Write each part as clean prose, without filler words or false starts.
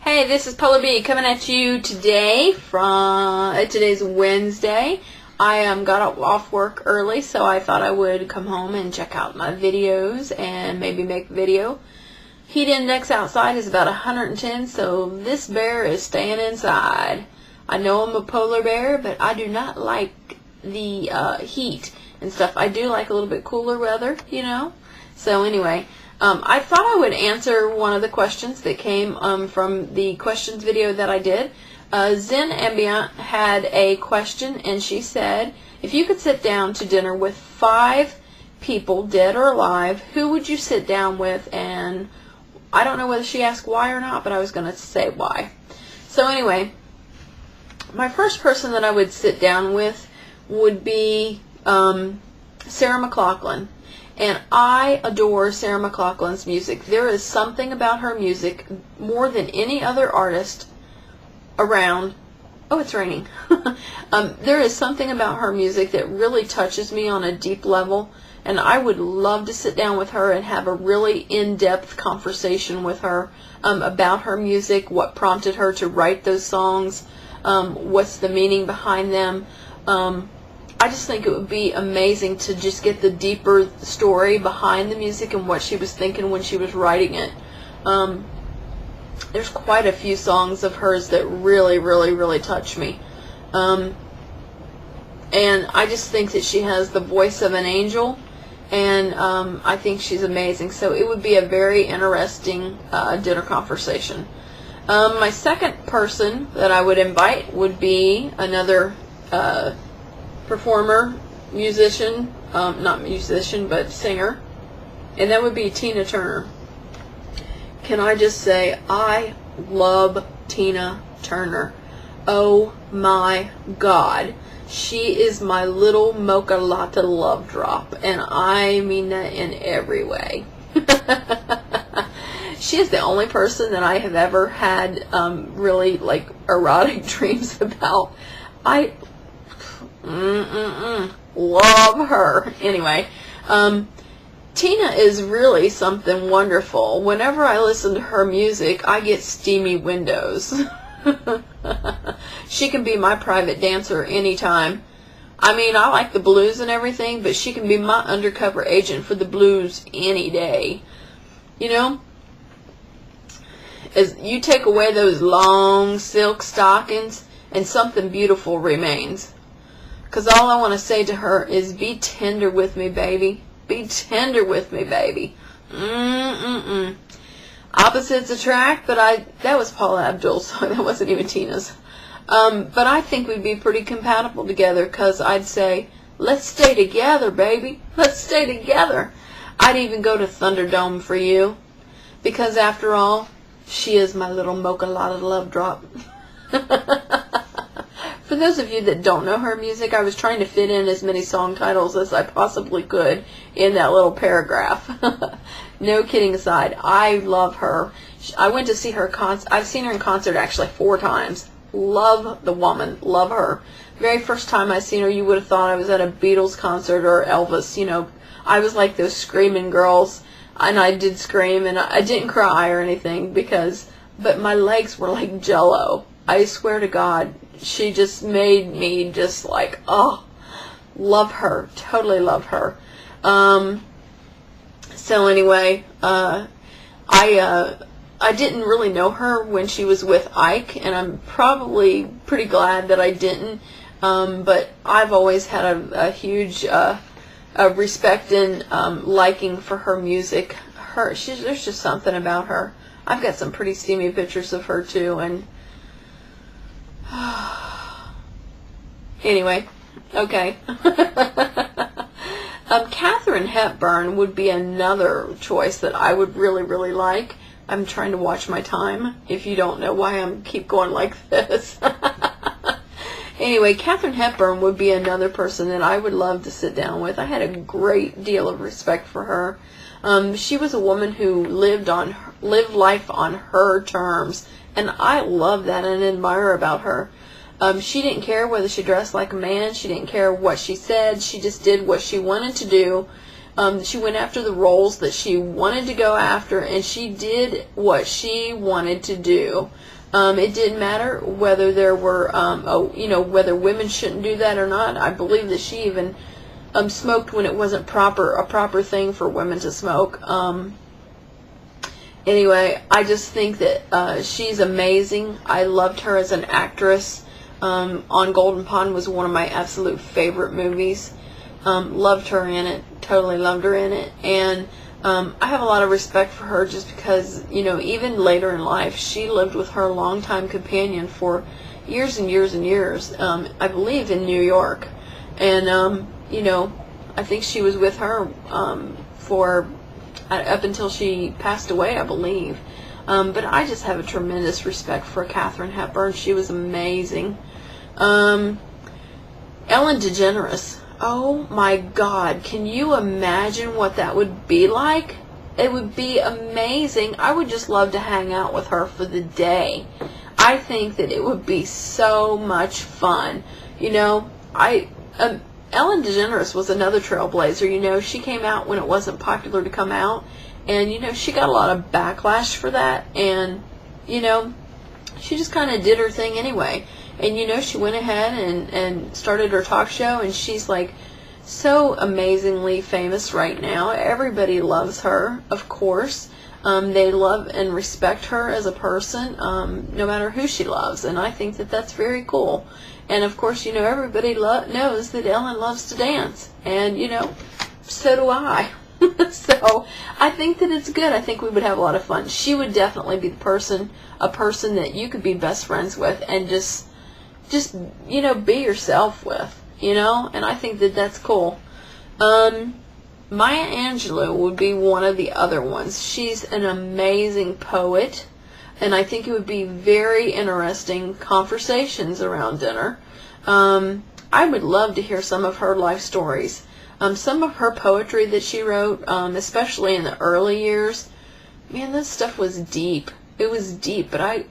Hey, this is Polar Bee coming at you today today's Wednesday. I got off work early, so I thought I would come home and check out my videos and maybe make a video. Heat index outside is about 110, so this bear is staying inside. I know I'm a polar bear, but I do not like the heat and stuff. I do like a little bit cooler weather, you know. So anyway, I thought I would answer one of the questions that came from the questions video that I did. ZenAmbient had a question, and she said, if you could sit down to dinner with 5 people, dead or alive, who would you sit down with? And I don't know whether she asked why or not, but I was going to say why. So anyway, my first person that I would sit down with would be Sarah McLachlan. And I adore Sarah McLachlan's music. There is something about her music more than any other artist around. Oh, it's raining. There is something about her music that really touches me on a deep level, and I would love to sit down with her and have a really in-depth conversation with her about her music, what prompted her to write those songs, what's the meaning behind them. I just think it would be amazing to just get the deeper story behind the music and what she was thinking when she was writing it. There's quite a few songs of hers that really touch me. And I just think that she has the voice of an angel, and I think she's amazing. So it would be a very interesting dinner conversation. My second person that I would invite would be another performer, musician, not musician, but singer, and that would be Tina Turner. Can I just say, I love Tina Turner. Oh my God. She is my little mocha latte love drop, and I mean that in every way. She is the only person that I have ever had really like erotic dreams about. I love her. Anyway, Tina is really something wonderful. Whenever I listen to her music, I get steamy windows. She can be my private dancer anytime. I mean, I like the blues and everything, but she can be my undercover agent for the blues any day. You know, as you take away those long silk stockings and something beautiful remains. Because all I want to say to her is, be tender with me, baby. Be tender with me, baby. Opposites attract, but that was Paula Abdul's song. That wasn't even Tina's. But I think we'd be pretty compatible together, because I'd say, let's stay together, baby. Let's stay together. I'd even go to Thunderdome for you, because after all, she is my little mocha latte love drop. For those of you that don't know her music, I was trying to fit in as many song titles as I possibly could in that little paragraph. No kidding aside, I love her. I went to see her concert. I've seen her in concert actually 4 times. Love the woman. Love her. Very first time I seen her, you would have thought I was at a Beatles concert or Elvis. You know, I was like those screaming girls, and I did scream, and I didn't cry or anything but my legs were like jello. I swear to God, she just made me just like, oh, love her, totally love her. So anyway, I didn't really know her when she was with Ike, and I'm probably pretty glad that I didn't. But I've always had a huge respect and liking for her music. There's just something about her. I've got some pretty steamy pictures of her too, and anyway, okay. Katharine Hepburn would be another choice that I would really like. I'm trying to watch my time, if you don't know why I keep going like this. Anyway, Katharine Hepburn would be another person that I would love to sit down with. I had a great deal of respect for her. She was a woman who lived life on her terms, and I love that and admire about her. She didn't care whether she dressed like a man. She didn't care what she said. She just did what she wanted to do. She went after the roles that she wanted to go after, and she did what she wanted to do. It didn't matter whether there were, whether women shouldn't do that or not. I believe that she even smoked when it wasn't a proper thing for women to smoke. Anyway, I just think that she's amazing. I loved her as an actress. On Golden Pond was one of my absolute favorite movies. Loved her in it. Totally loved her in it. And I have a lot of respect for her just because, even later in life, she lived with her longtime companion for years and years and years, I believe in New York. And, I think she was with her for up until she passed away, I believe. But I just have a tremendous respect for Katharine Hepburn. She was amazing. Ellen DeGeneres. Oh my God, can you imagine what that would be like? It would be amazing. I would just love to hang out with her for the day. I think that it would be so much fun. Ellen DeGeneres was another trailblazer. She came out when it wasn't popular to come out, and she got a lot of backlash for that, and she just kind of did her thing anyway. And she went ahead and started her talk show, and she's like so amazingly famous right now. Everybody loves her, of course. They love and respect her as a person, no matter who she loves, and I think that that's very cool. And of course, everybody knows that Ellen loves to dance, and so do I. So I think that it's good. I think we would have a lot of fun. She would definitely be a person that you could be best friends with and just be yourself with, and I think that that's cool. Maya Angelou would be one of the other ones. She's an amazing poet, and I think it would be very interesting conversations around dinner. I would love to hear some of her life stories. Some of her poetry that she wrote, especially in the early years, man, this stuff was deep. It was deep, but I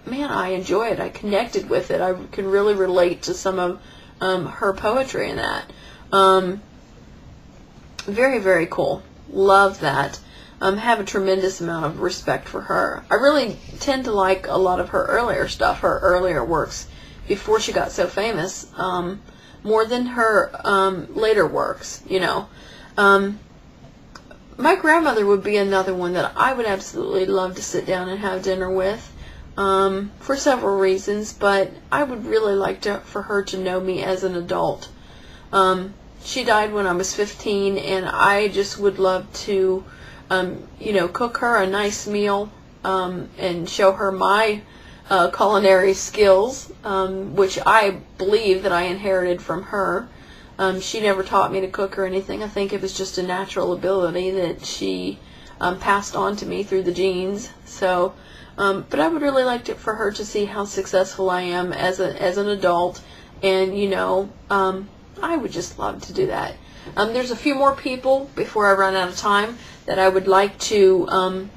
enjoy it. I connected with it. I could really relate to some of her poetry in that. Very, very cool. Love that. Have a tremendous amount of respect for her. I really tend to like a lot of her earlier stuff, her earlier works, before she got so famous, more than her later works, My grandmother would be another one that I would absolutely love to sit down and have dinner with, for several reasons, but I would really like for her to know me as an adult. She died when I was 15, and I just would love to, cook her a nice meal, and show her my culinary skills, which I believe that I inherited from her. She never taught me to cook or anything. I think it was just a natural ability that she passed on to me through the genes. So, but I would really like for her to see how successful I am as an adult, and I would just love to do that. There's a few more people before I run out of time that I would like to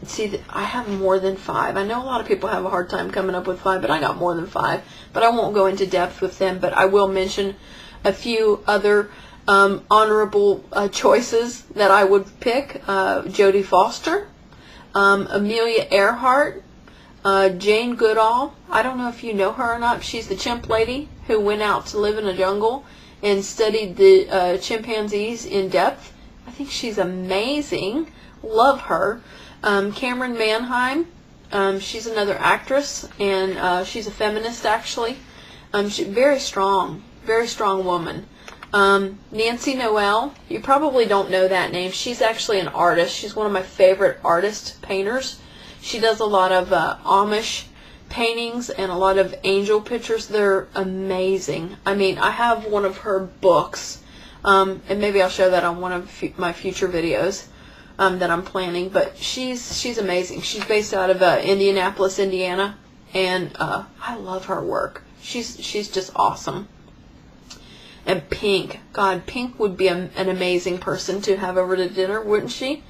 see. I have more than 5. I know a lot of people have a hard time coming up with 5, but I got more than 5. But I won't go into depth with them, but I will mention a few other honorable choices that I would pick. Jodie Foster, Amelia Earhart, Jane Goodall. I don't know if you know her or not. She's the chimp lady who went out to live in a jungle and studied the chimpanzees in depth. I think she's amazing. Love her. Cameron Manheim. She's another actress, and she's a feminist, actually. She's very strong woman. Nancy Noel. You probably don't know that name. She's actually an artist. She's one of my favorite artist painters. She does a lot of Amish paintings and a lot of angel pictures. They're amazing. I mean, I have one of her books, and maybe I'll show that on one of my future videos that I'm planning. But she's amazing. She's based out of Indianapolis, Indiana, and I love her work. She's just awesome. And Pink. God, Pink would be an amazing person to have over to dinner, wouldn't she?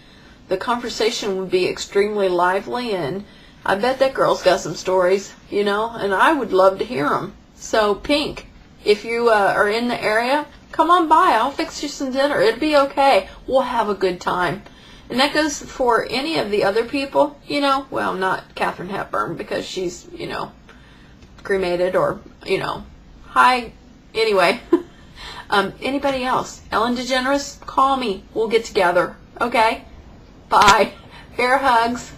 The conversation would be extremely lively, and I bet that girl's got some stories, and I would love to hear them. So, Pink, if you are in the area, come on by. I'll fix you some dinner. It'll be okay. We'll have a good time. And that goes for any of the other people, you know. Well, not Katharine Hepburn because she's, you know, cremated or, you know, hi, anyway. Anybody else? Ellen DeGeneres, call me. We'll get together. Okay? Bye. Air hugs.